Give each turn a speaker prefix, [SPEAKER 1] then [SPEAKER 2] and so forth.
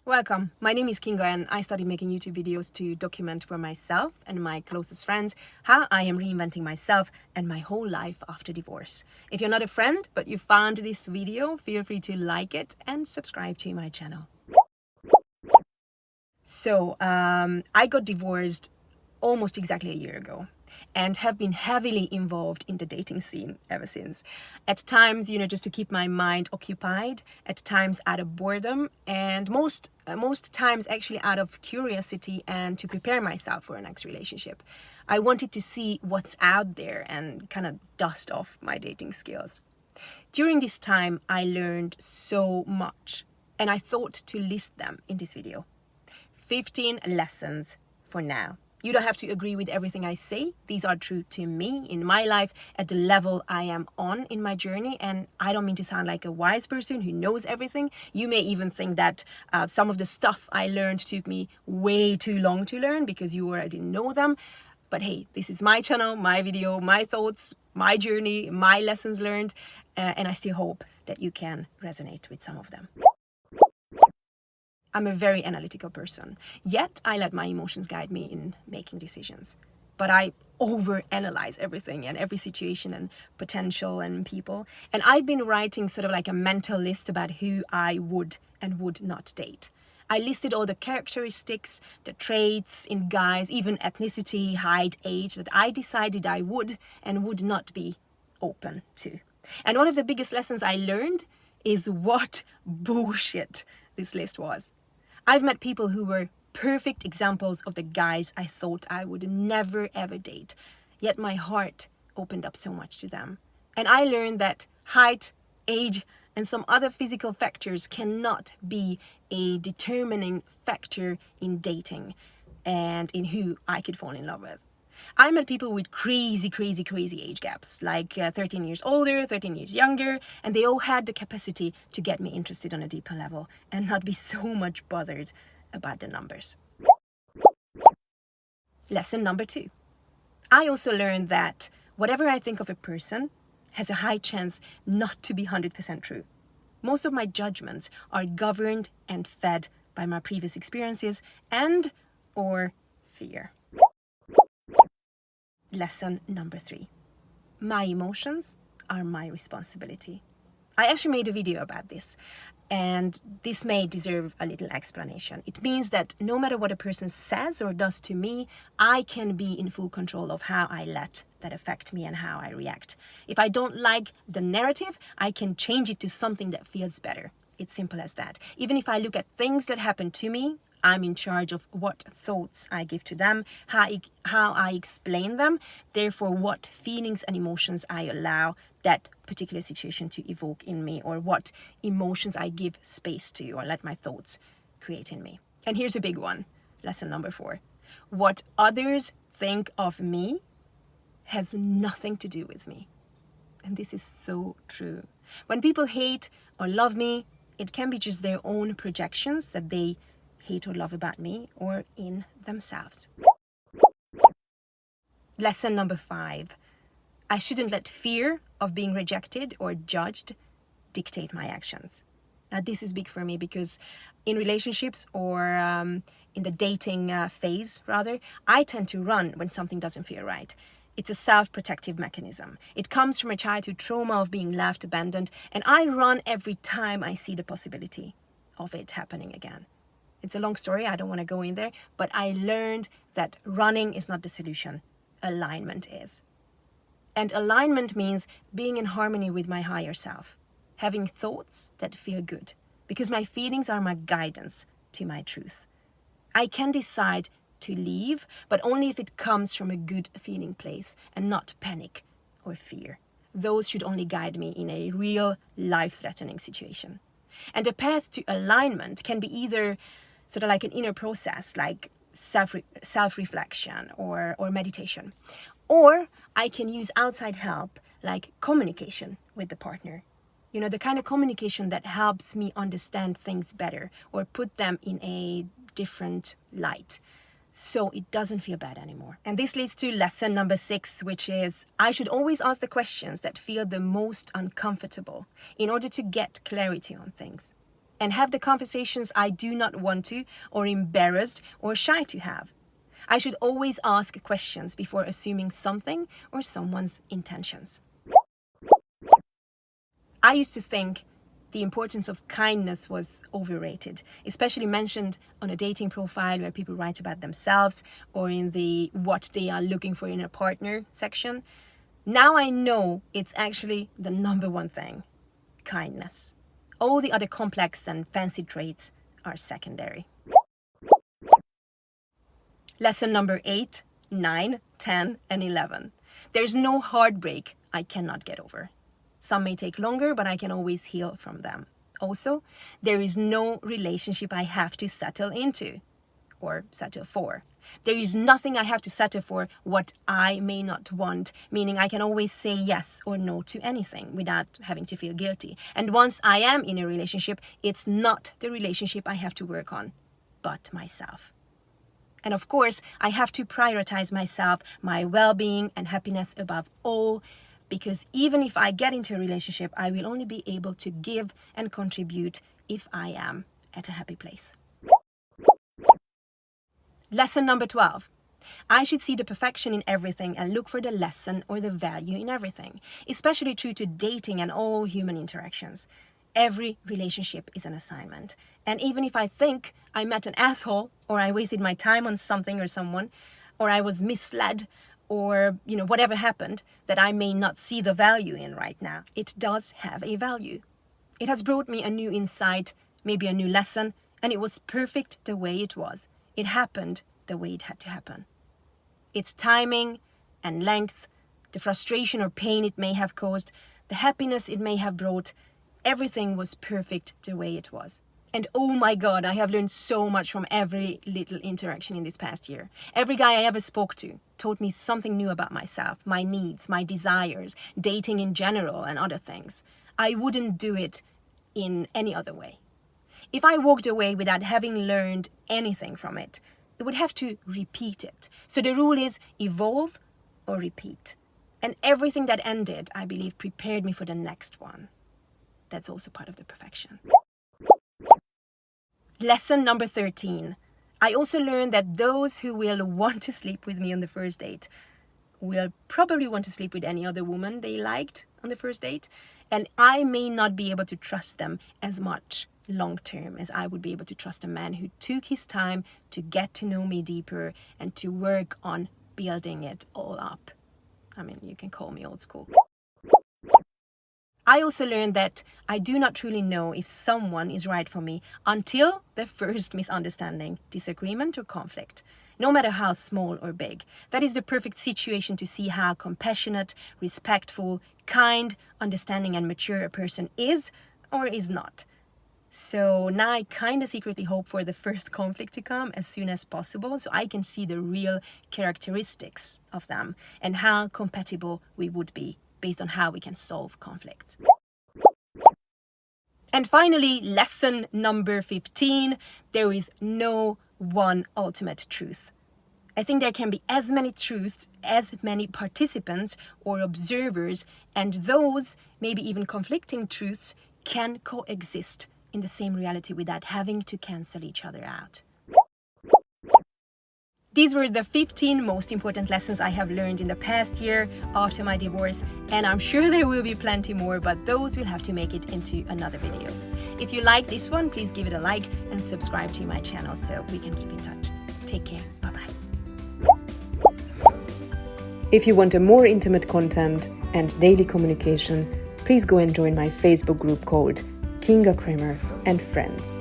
[SPEAKER 1] Welcome, my name is Kinga and I started making YouTube videos to document for myself and my closest friends how I am reinventing myself and my whole life after divorce. If you're not a friend but you found this video, feel free to like it and subscribe to my channel. So I got divorced almost exactly a year ago and have been heavily involved in the dating scene ever since. At times, just to keep my mind occupied, at times out of boredom, and most times actually out of curiosity and to prepare myself for a next relationship. I wanted to see what's out there and kind of dust off my dating skills. During this time, I learned so much, and I thought to list them in this video. 15 lessons for now. You don't have to agree with everything I say. These are true to me in my life at the level I am on in my journey. And I don't mean to sound like a wise person who knows everything. You may even think that some of the stuff I learned took me way too long to learn because you already know them. But hey, this is my channel, my video, my thoughts, my journey, my lessons learned. And I still hope that you can resonate with some of them. I'm a very analytical person, yet I let my emotions guide me in making decisions. But I overanalyze everything and every situation and potential and people. And I've been writing sort of like a mental list about who I would and would not date. I listed all the characteristics, the traits in guys, even ethnicity, height, age, that I decided I would and would not be open to. And one of the biggest lessons I learned is what bullshit this list was. I've met people who were perfect examples of the guys I thought I would never ever date, yet my heart opened up so much to them. And I learned that height, age, and some other physical factors cannot be a determining factor in dating and in who I could fall in love with. I met people with crazy age gaps, like 13 years older, 13 years younger, and they all had the capacity to get me interested on a deeper level and not be so much bothered about the numbers. Lesson number 2. I also learned that whatever I think of a person has a high chance not to be 100% true. Most of my judgments are governed and fed by my previous experiences and or fear. Lesson number 3. My emotions are my responsibility. I actually made a video about this, and this may deserve a little explanation. It means that no matter what a person says or does to me, I can be in full control of how I let that affect me and how I react. If I don't like the narrative, I can change it to something that feels better. It's simple as that. Even if I look at things that happen to me, I'm in charge of what thoughts I give to them, how I explain them, therefore what feelings and emotions I allow that particular situation to evoke in me, or what emotions I give space to or let my thoughts create in me. And here's a big one, lesson number 4. What others think of me has nothing to do with me. And this is so true. When people hate or love me, it can be just their own projections that they hate or love about me or in themselves. Lesson number 5. I shouldn't let fear of being rejected or judged dictate my actions. Now this is big for me because in relationships or in the dating phase rather, I tend to run when something doesn't feel right. It's a self-protective mechanism. It comes from a childhood trauma of being left, abandoned, and I run every time I see the possibility of it happening again. It's a long story, I don't want to go in there, but I learned that running is not the solution. Alignment is. And alignment means being in harmony with my higher self, having thoughts that feel good, because my feelings are my guidance to my truth. I can decide to leave, but only if it comes from a good feeling place and not panic or fear. Those should only guide me in a real life-threatening situation. And the path to alignment can be either sort of like an inner process, like self-reflection or meditation. Or I can use outside help, like communication with the partner. The kind of communication that helps me understand things better or put them in a different light, so it doesn't feel bad anymore. And this leads to lesson number 6, which is I should always ask the questions that feel the most uncomfortable in order to get clarity on things. and have the conversations I do not want to, or embarrassed or shy to have. I should always ask questions before assuming something or someone's intentions. I used to think the importance of kindness was overrated, especially mentioned on a dating profile where people write about themselves or in the what they are looking for in a partner section. Now I know it's actually the number one thing: kindness. All the other complex and fancy traits are secondary. Lesson number 8, 9, 10, and 11. There's no heartbreak I cannot get over. Some may take longer, but I can always heal from them. Also, there is no relationship I have to settle into or settle for. There is nothing I have to settle for what I may not want, meaning I can always say yes or no to anything without having to feel guilty. And once I am in a relationship, it's not the relationship I have to work on, but myself. And of course, I have to prioritize myself, my well-being and happiness above all, because even if I get into a relationship, I will only be able to give and contribute if I am at a happy place. Lesson number 12. I should see the perfection in everything and look for the lesson or the value in everything, especially true to dating and all human interactions. Every relationship is an assignment. And even if I think I met an asshole, or I wasted my time on something or someone, or I was misled, or whatever happened that I may not see the value in right now, it does have a value. It has brought me a new insight, maybe a new lesson, and it was perfect the way it was. It happened the way it had to happen. Its timing and length, the frustration or pain it may have caused, the happiness it may have brought, everything was perfect the way it was. And oh my God, I have learned so much from every little interaction in this past year. Every guy I ever spoke to taught me something new about myself, my needs, my desires, dating in general, and other things. I wouldn't do it in any other way. If I walked away without having learned anything from it, I would have to repeat it. So the rule is evolve or repeat. And everything that ended, I believe, prepared me for the next one. That's also part of the perfection. Lesson number 13. I also learned that those who will want to sleep with me on the first date will probably want to sleep with any other woman they liked on the first date. And I may not be able to trust them as much long term as I would be able to trust a man who took his time to get to know me deeper and to work on building it all up. I mean, you can call me old school. I also learned that I do not truly know if someone is right for me until the first misunderstanding, disagreement, or conflict, no matter how small or big. That is the perfect situation to see how compassionate, respectful, kind, understanding, and mature a person is or is not. So now I kind of secretly hope for the first conflict to come as soon as possible so I can see the real characteristics of them and how compatible we would be based on how we can solve conflicts. And finally, lesson number 15, there is no one ultimate truth. I think there can be as many truths, as many participants or observers, and those, maybe even conflicting truths, can coexist in the same reality without having to cancel each other out. These were the 15 most important lessons I have learned in the past year after my divorce, and I'm sure there will be plenty more, but those will have to make it into another video. If you like this one, please give it a like and subscribe to my channel so we can keep in touch. Take care. Bye-bye.
[SPEAKER 2] If you want a more intimate content and daily communication, please go and join my Facebook group called Kinga, Kremer and Friends.